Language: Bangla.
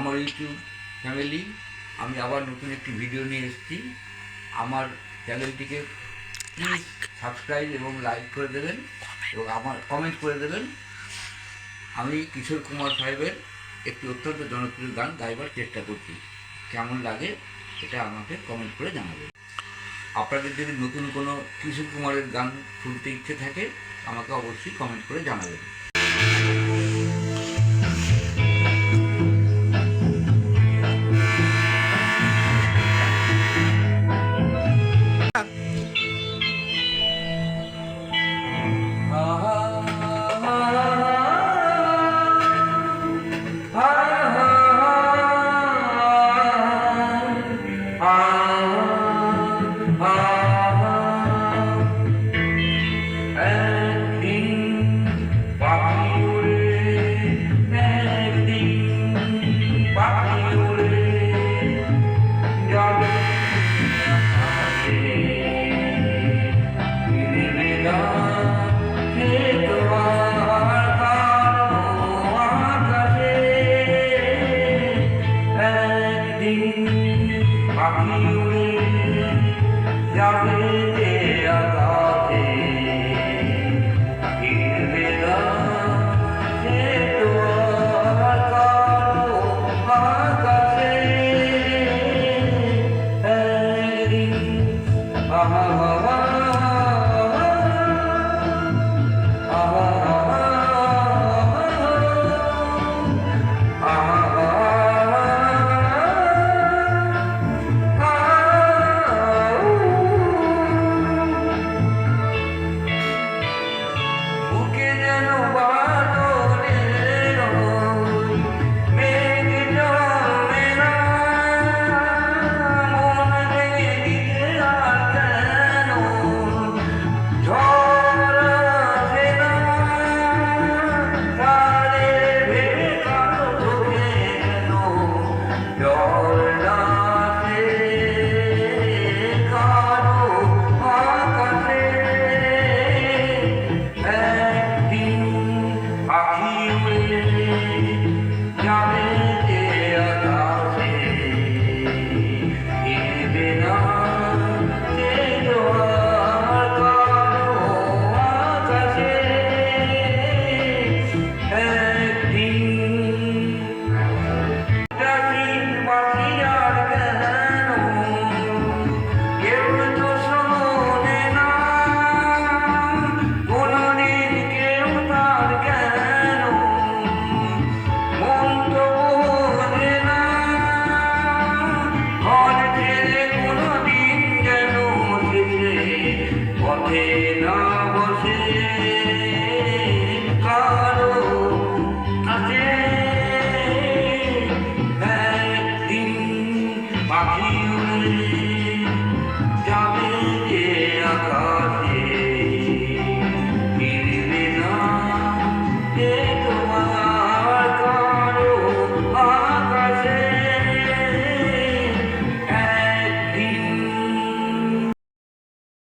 আমার ইউটিউব ফ্যামিলি, আমি আবার নতুন একটি ভিডিও নিয়ে এসেছি। আমার চ্যানেলটিকে প্লিজ সাবস্ক্রাইব এবং লাইক করে দেবেন এবং আমার কমেন্ট করে দেবেন। আমি কিশোর কুমার সাহেবের একটি অত্যন্ত জনপ্রিয় গান গাইবার চেষ্টা করছি, কেমন লাগে এটা আমাকে কমেন্ট করে জানাবেন। আপনাদের যদি নতুন কোনো কিশোর কুমারের গান শুনতে ইচ্ছে থাকে আমাকে অবশ্যই কমেন্ট করে জানাবেন। পাখি